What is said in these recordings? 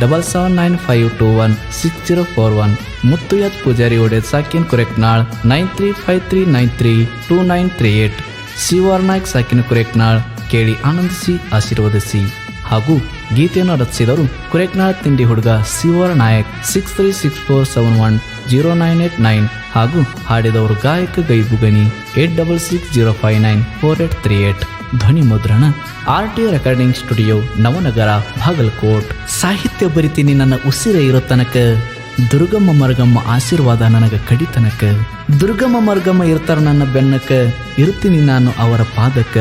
7795216041 ಮುತ್ತುಯತ್ ಪೂಜಾರಿ ಒಡೆದ್ ಸಾಕಿನ್ ಕುರೆಕ್ನಾಳ್ 9353932938 ಶಿವರ್ ನಾಯ್ಕ್ ಸಾಕಿನ ಕುರೆಕ್ನಾಳ್ ಕೇಳಿ ಆನಂದಿಸಿ ಆಶೀರ್ವದಿಸಿ. ಹಾಗೂ ಗೀತೆಯನ್ನು ರಚಿಸಿದರು ಕುರೆಕ್ನಾಳ್ ತಿಂಡಿ ಹುಡುಗ ಶಿವರ್ ನಾಯಕ್ 6364710989 ಹಾಗೂ ಹಾಡಿದವರು ಗಾಯಕ ಗೈಬುಗನಿ 8660594838. ಧ್ವನಿ ಮುದ್ರಣ RTO recording studio Navanagar Bagalkot. ಸಾಹಿತ್ಯ ಬರಿತೀನಿ ನನ್ನ ಉಸಿರೇ ಇರೋ ತನಕ, ದುರ್ಗಮ್ಮ ಮರ್ಗಮ್ಮ ಆಶೀರ್ವಾದ ನನಗ ಕಡಿತನಕ. ದುರ್ಗಮ್ಮ ಮರ್ಗಮ್ಮ ಇರ್ತಾರ ನನ್ನ ಬೆನ್ನಕ, ಇರ್ತೀನಿ ನಾನು ಅವರ ಪಾದಕ.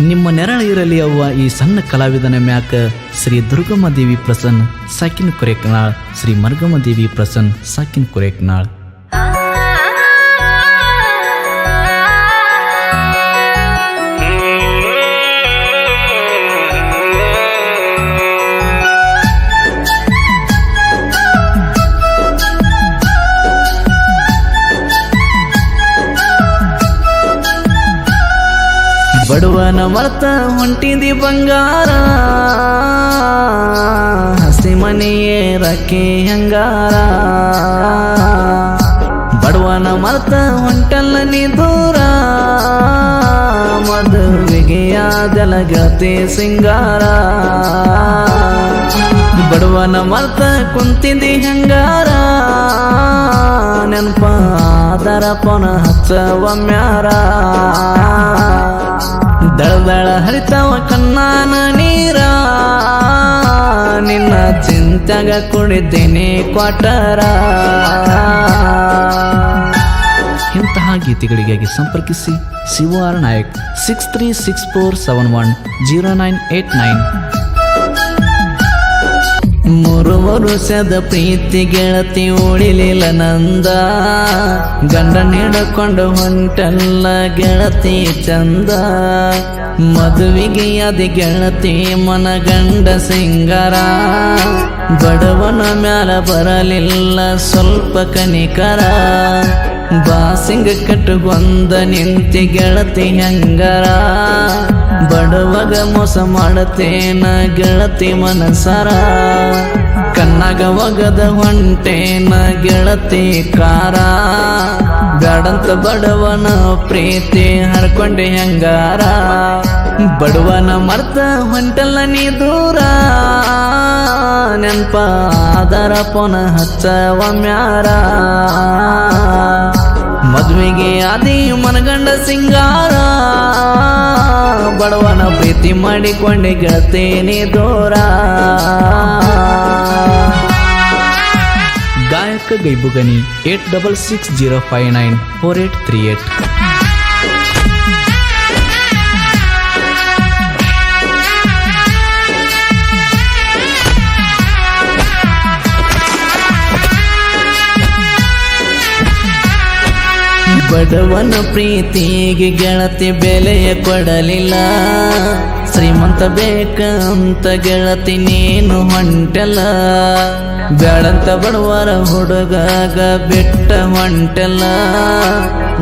ನಿಮ್ಮ ನೆರಳ ಇರಲಿ ಅವ್ವ ಈ ಸಣ್ಣ ಕಲಾವಿದನ ಮ್ಯಾಕ. ಶ್ರೀ ದುರ್ಗಮ್ಮ ದೇವಿ ಪ್ರಸನ್ನ ಸಾಕಿನ ಕುರೆಕ್ನಾಳ್, ಶ್ರೀ ಮರ್ಗಮ್ಮ ದೇವಿ ಪ್ರಸನ್ನ ಸಾಕಿನ ಕುರೆಕ್ನಾಳ್. ಬಡವನ ಮರ್ತ ಹೊಂಟಿದಿ ಬಂಗಾರ, ಹಸಿ ಮನೆಯೇ ರಕ್ಕೆ ಹಂಗಾರ. ಬಡವನ ಮರ್ತ ಹೊಂಟಲ್ಲ ನೀ ದೂರ, ಮದುವೆಗೆ ಆದಲ ಗೆಳತಿ ಸಿಂಗಾರ. ಬಡವನ ಮರ್ತ ಕುಂತಿದಿ ಹಂಗಾರ, ನೆನಪಾದರ ಪೊನ ಹಚ್ಚವಮ್ಯಾರ. ದಳದಳ ಹರಿತವ ಕಣ್ಣಾನ ನೀರ, ನಿನ್ನ ಚಿಂತ್ಯಾಗ ಕುಡಿದ್ದೇನೆ ಕ್ವಾಟರ. ಇಂತಹ ಗೀತೆಗಳಿಗಾಗಿ ಸಂಪರ್ಕಿಸಿ ಶಿವರ್ ನಾಯಕ್ 6364710989. 3 ವರ್ಷದ ಪ್ರೀತಿ ಗೆಳತಿ ಉಳಿಲಿಲ್ಲ ನಂದ, ಗಂಡ ಹಿಡ್ಕೊಂಡು ಹೊಂಟಲ್ಲ ಗೆಳತಿ ಚಂದ. ಮದುವೆಗೆ ಅದ ಗೆಳತಿ ಮನಗಂಡ ಸಿಂಗಾರ, ಬಡವನ ಮ್ಯಾಲ ಬರಲಿಲ್ಲ ಸ್ವಲ್ಪ ಕನಿಕರ. ಬಾಸಿಂಗ ಕಟ್ಟುಗೊಂದ ನಿಂತಿ ಗೆಳತಿ ಹಂಗಾರ, ಬಡವಗ ಮೋಸ ಮಾಡತೇನ ಗೆಳತಿ ಮನಸಾರ. ಕಣ್ಣಾಗ ಒಗದ ಹೊಂಟೇನ ಗೆಳತಿ ಕಾರ, ಬ್ಯಾಡಂತ ಬಡವನ ಪ್ರೀತಿ ಹರ್ಕೊಂಡೆ ಹಂಗಾರ. ಬಡವನ ಮರ್ತ ಹೊಂಟಲ್ಲ ನೀ ದೂರ, ನೆನಪಾದರ ಪೊನ ಹಚ್ಚವಮ್ಯಾರ. ಮದುವೆಗೆ ಆದಿ ಮನಗಂಡ ಸಿಂಗಾರ, ಬಡವನ ಪ್ರೀತಿ ಮಾಡಿಕೊಂಡೆ ಗೆಳತೇನೆ ದೂರ. ಗಾಯಕ ಗೈಬುಗನಿ 8660594838. ಬಡವನ ಪ್ರೀತಿಗೆ ಗೆಳತಿ ಬೆಲೆಯ ಕೊಡಲಿಲ್ಲ, ಶ್ರೀಮಂತ ಬೇಕಂತ ಗೆಳತಿ ನೀನು ಹೊಂಟೆಲ್ಲ. ಬ್ಯಾಡಂತ ಬಡವರ ಹುಡುಗಾಗ ಬಿಟ್ಟ ಹೊಂಟೆಲ್ಲ,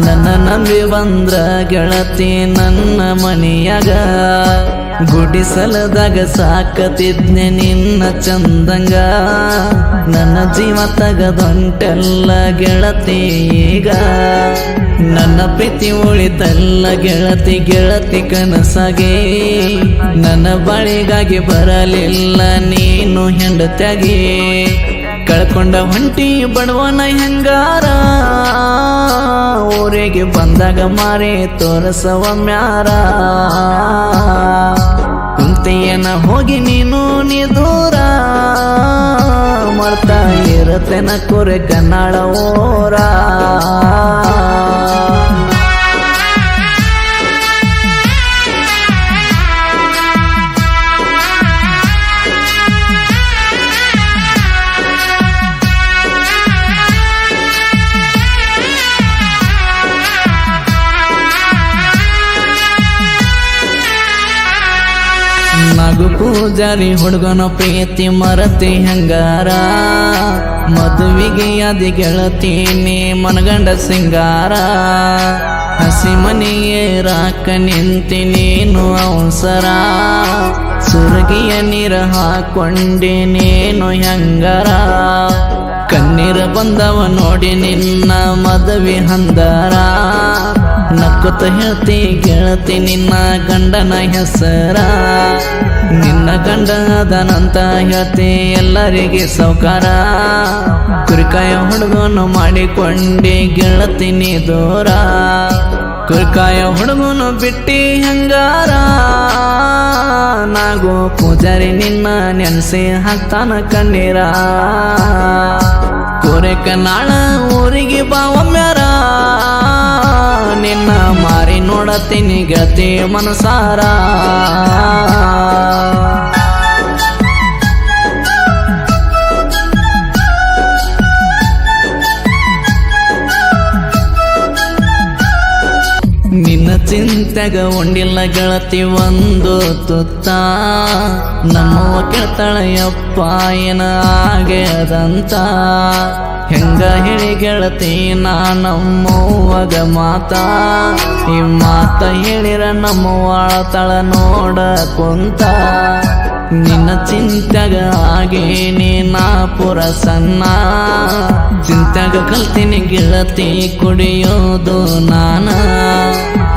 ನನ್ನ ನಂಬಿ ಬಂದ್ರ ಗೆಳತಿ ನನ್ನ ಮನೆಯಾಗ. ಗುಡಿಸಲದಾಗ ಸಾಕತಿದ್ನೆ ನಿನ್ನ ಚಂದಂಗ, ನನ್ನ ಜೀವ ತಗದೊಂಟೆಲ್ಲ ಗೆಳತಿ ಈಗ. ನನ್ನ ಪ್ರೀತಿ ಉಳಿತಲ್ಲ ಗೆಳತಿ ಗೆಳತಿ ಕನಸಾಗೆ, ನನ್ನ ಬಳಿಗಾಗಿ ಬರಲಿಲ್ಲ ನೀನು ಹೆಂಡತ್ಯಾಗೆ. ಕಳ್ಕೊಂಡ ಹೊಂಟಿ ಬಡವನ ಹೆಂಗಾರ, ಊರಿಗೆ ಬಂದಾಗ ಮಾರಿ ತೋರಿಸವಮ್ಯಾರ. ಕುಂತಿಯನ ಹೋಗಿ ನೀನು ನೀ ದೂರ, ಮರ್ತಾ ಇರತೆನ ಕುರೆ ಕನ್ನಡ ಓರ. ನಾಗು ಪೂಜಾರಿ ಹುಡುಗನ ಪ್ರೀತಿ ಮರತಿ ಹಂಗಾರ, ಮದುವೆಗೆ ಅದಿ ಗೆಳತೀನಿ ಮನಗಂಡ ಸಿಂಗಾರ. ಹಸಿ ಮನೆಗೆ ರಾಕ ನಿಂತಿ ನೀನು ಅವಸರ ಸುರಗಿಯ ನೀರ ಹಾಕೊಂಡೆ ನೀನು ಹೆಂಗರ ಕಣ್ಣೀರ ಬಂದವ ನೋಡಿ ನಿನ್ನ ಮದುವೆ ಹಂದರ ನಕ್ಕುತ್ತ ಹೇಳ್ತಿ ಗೆಳತಿ ನಿನ್ನ ಗಂಡನ ಹೆಸರ ನಿನ್ನ ಗಂಡ ಅದನಂತ ಹೇಳ್ತಿ ಎಲ್ಲರಿಗೆ ಸೌಕಾರ ಕುರಿಕಾಯ ಹುಡುಗನು ಮಾಡಿಕೊಂಡೆ ಗೆಳತಿ ನೀ ದೂರ ಕುರಿಕಾಯ ಹುಡುಗನು ಬಿಟ್ಟಿ ಹಂಗಾರ ನಾಗೋ ಪೂಜಾರಿ ನಿನ್ನ ನೆನೆಸಿ ಹಾಕ್ತಾನ ಕಣ್ಣೀರ ಕೋರೆಕ ನಾಳ ಊರಿಗೆ ಬಾವಮ್ಯಾರ ನಿನ್ನ ಮಾರಿ ನೋಡತೀನಿ ಗೆಳತಿ ಮನಸಾರ ನಿನ್ನ ಚಿಂತೆಗ ಉಂಡಿಲ್ಲ ಗೆಳತಿ ಒಂದು ತುತ್ತ ನಮ್ಮವ್ವ ಕೇಳ್ತಾಳೆಯಪ್ಪ ಏನ ಆಗ್ಯದಂತ ಹೆಂಗ ಹೇಳಿ ಗೆಳತಿ ನಾ ನಮ್ಮವ್ವಗ ಮಾತ ಈ ಮಾತ ಹೇಳಿರ ನಮ್ಮವ್ವ ಅಳತಾಳ ನೋಡ ಕುಂತ ನಿನ್ನ ಚಿಂತೆಗ ಆಗೇನಿ ನಾ ಪುರ ಸಣ್ಣ ಚಿಂತೆಗ ಕಲ್ತೀನಿ ಗೆಳತಿ ಕುಡಿಯೋದು ನಾನ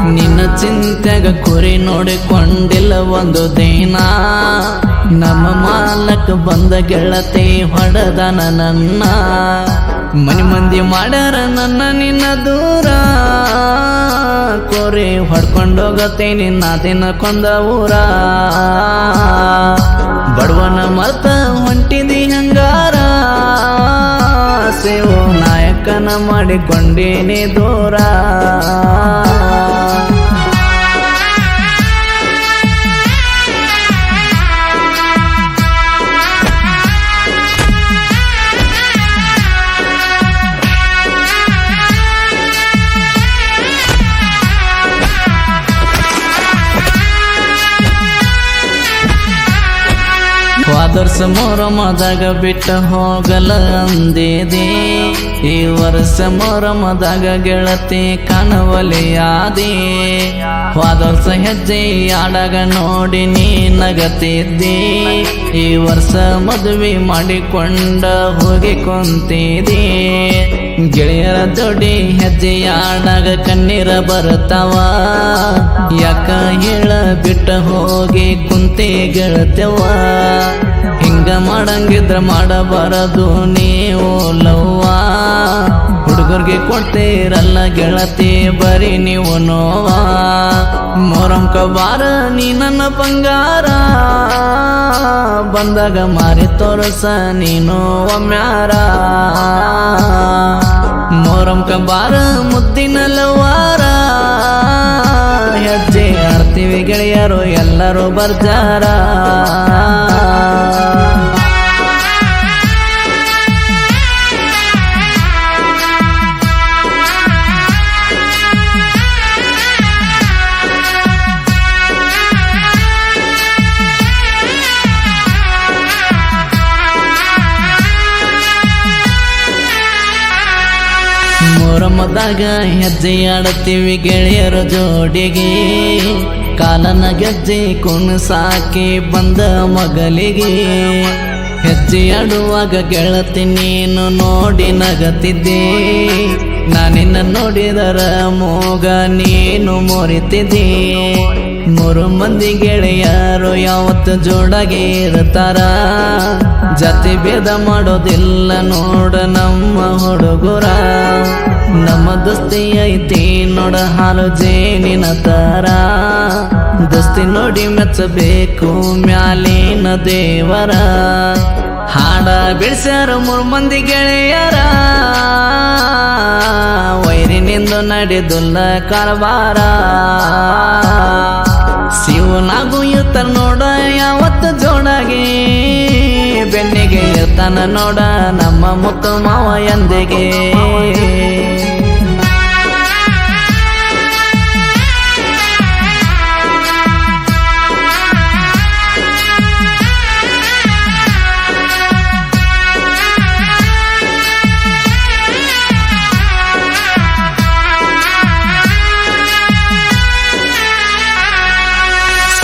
ನಿನ್ನ ಚಿಂತೆಗ ಕುರಿ ನೋಡಿಕೊಂಡಿಲ್ಲ ಒಂದು ದಿನ ನಮ್ಮ ಮಾಲಕ ಬಂದ ಗೆಳತಿ ಹೊಡೆದನ ನನ್ನ ಮನಿ ಮಂದಿ ಮಾಡ್ಯಾರ ನನ್ನ ನಿನ್ನ ದೂರ ಕೋರಿ ಹೊಡ್ಕೊಂಡೋಗತ್ತೇನಿ ನಾ ದಿನ ಕೊಂದ ಊರ ಬಡವನ ಮರ್ತ ಹೊಂಟಿದಿ ಹಂಗಾರ ಸೇವೋ ನಾಯಕನ ಮಾಡಿಕೊಂಡೇನಿ ದೂರ ವಾದರ್ಸ ಮೊರಮದಾಗ ಬಿಟ್ಟ ಹೋಗಲ ಅಂದಿದೆ ಈ ವರ್ಷ ಮೊರಮದಾಗ ಗೆಳತಿ ಕನವಲಿಯಾದೆ ವಾದರ್ಸ ಹೆಜ್ಜೆ ಆಡಾಗ ನೋಡಿ ನೀ ನಗತಿದ್ದೆ ಈ ವರ್ಷ ಮದುವೆ ಮಾಡಿಕೊಂಡ ಹೋಗಿ ಕುಂತಿದೆ ಗೆಳೆಯರ ಜೋಡಿ ಹೆಜ್ಜೆ ಆಡಾಗ ಕಣ್ಣೀರ ಬರ್ತಾವ ಯಾಕ ಹೇಳ ಬಿಟ್ಟ ಹೋಗಿ ಕುಂತಿ ಗೆಳತವ ಹಿಂಗ ಮಾಡಂಗಿದ್ರ ಮಾಡಬಾರದು ನೀವು ಲವ್ವ ಹುಡುಗರಿಗೆ ಕೊಡ್ತೀರಲ್ಲ ಗೆಳತಿ ಬರೀ ನೀವು ನೋವ ಮೊರಂಕ ಬಾರ ನೀ ನನ್ನ ಬಂಗಾರ ಬಂದಾಗ ಮಾರಿ ತೋರಸ ನೀನು ಒಮ್ಮ್ಯಾರ ಮೊರಂಕ ಬಾರ ಮುದ್ದಿನ ಲವ್ವಾರ ಹೆಜ್ಜೆ ಆಡ್ತೀವಿ ಗೆಳೆಯರು ಎಲ್ಲರೂ ಬರ್ತಾರ ಮೊರಮದಾಗ ಹೆಜ್ಜೆ ಆಡುತ್ತೀವಿ ಗೆಳೆಯರ ಜೋಡಿಗೆ ಕಾಲನ ಗೆಜ್ಜೆ ಕುಣಸಾಕಿ ಬಂದ ಮಗಲಿಗೆ ಹೆಜ್ಜೆ ಆಡುವಾಗ ಗೆಳತಿ ನೀನು ನೋಡಿ ನಗತಿದ್ದೆ ನಾನಿನ್ನ ನೋಡಿದರ ಮೋಗ ನೀನು ಮೊರಿತಿದ್ದೆ ಮೂರು ಮಂದಿ ಗೆಳೆಯರು ಯಾವತ್ತು ಜೋಡಾಗಿ ಇರ್ತಾರ ಜಾತಿ ಭೇದ ಮಾಡೋದಿಲ್ಲ ನೋಡ ನಮ್ಮ ಹುಡುಗರ ನಮ್ಮ ದೋಸ್ತಿ ಐತಿ ನೋಡ ಹಾಲು ಜೇನಿನ ತರ ದೋಸ್ತಿ ನೋಡಿ ಮೆಚ್ಚಬೇಕು ಮ್ಯಾಲಿನ ದೇವರ ಹಾಡ ಬಿಡ್ಸ್ಯಾರ ಮೂರು ಮಂದಿ ಗೆಳೆಯರ ವೈರಿನಿಂದ ನಡೆದುಲ್ಲ ಕಾರವಾರ ಶಿವನಾಗು ಇರ್ತಾನ ನೋಡ ಯಾವತ್ತು ಜೋಡಾಗಿ ಬೆನ್ನಿಗೆ ಇರ್ತಾನ ನೋಡ ನಮ್ಮ ಮುತ್ತು ಮಾವ ಎಂದಿಗೆ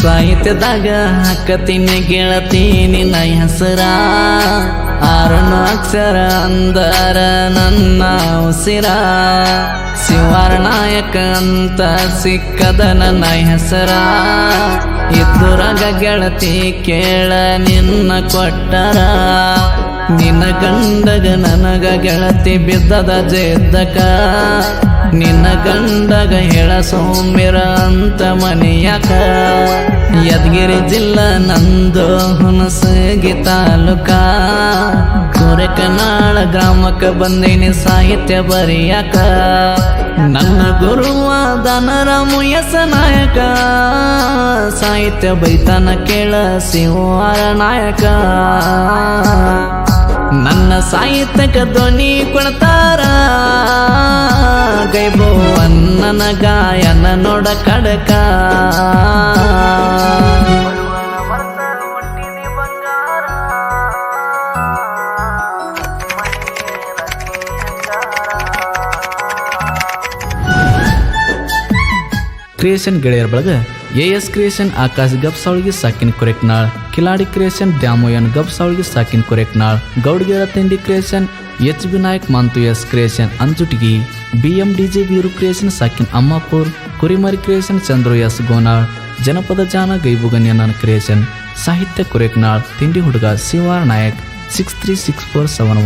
ಸಾಹಿತ್ಯದಾಗ ಹಾಕತೀನಿ ಗೆಳತೀನಿ ನೈ ಹೆಸರ 6 ಅಕ್ಷರ ಅಂದರ ನನ್ನ ಉಸಿರ ಶಿವಾರ ನಾಯಕ ಅಂತ ಸಿಕ್ಕದ ನನ್ನ ಹೆಸರ ಇದ್ದುರಾಗ ಗೆಳತಿ ಕೇಳ ನಿನ್ನ ಕೊಟ್ಟರ ನಿನ್ನ ಗಂಡಗ ನನಗ ಗೆಳತಿ ಬಿದ್ದದ ಜೇದ್ದಕ ನಿನ್ನ ಗಂಡಗ ಹೇಳ ಸೌಮ್ಯರ ಅಂತ ಮನೆಯಾಕ ಯಾದಗಿರಿ ಜಿಲ್ಲಾ ನಂದು ಹುಣಸಗಿ ತಾಲೂಕ ಕೊರೆಕನಾಳ ಗ್ರಾಮಕ್ಕೆ ಬಂದೇನಿ ಸಾಹಿತ್ಯ ಬರಿಯಾಕ ನನ್ನ ಗುರುವಾದ ನರಮು ಎಸ ನಾಯಕ ಸಾಹಿತ್ಯ ಬೈತಾನ ಕೇಳ ಶಿವಾರ ನಾಯಕ ನನ್ನ ಸಾಹಿತ್ಯಕ ಧ್ವನಿ ಕೊಡ್ತಾರ ಗೈಬೋವನ್ನನ ಗಾಯನ ನೋಡ ಕಡಕ ಕ್ರಿಯೇಷನ್ ಗೆಳೆಯರ ಬಳಗ AS ಕ್ರಿಯೇಷನ್ ಆಕಾಶ್ ಗಬ್ಸಾವಳಿಗೆ ಸಾಕಿನ ಕೊರೆಕ್ನಾಳ್ ಕಿಲಾಡಿ ಕ್ರಿಯೇಷನ್ ದ್ಯಾಮೋಯನ್ ಗಬ್ಸಾವಳಿಗೆ ಸಾಕಿನ ಕೊರೆಕ್ನಾಳ್ ಗೌಡ್ಗೆರ ತಿಂಡಿ creation HB Nayak Manthu S creation ಅಂಜುಟಿಗಿ BMDJ ವೀರು ಕ್ರಿಯೇಷನ್ ಸಾಕಿನ್ ಅಮ್ಮಾಪುರ್ ಕುರಿಮರಿ ಕ್ರಿಯೇಷನ್ ಚಂದ್ರು ಎಸ್ ಗೋನಾಳ್ ಜನಪದ ಜಾನ ಗೈಬುಗನ್ಯನ ಕ್ರಿಯೇಷನ್ ಸಾಹಿತ್ಯ ಕೊರೆಕ್ನಾಳ್ ತಿಂಡಿ ಹುಡುಗ ಶಿವಾರ ನಾಯಕ್ 636471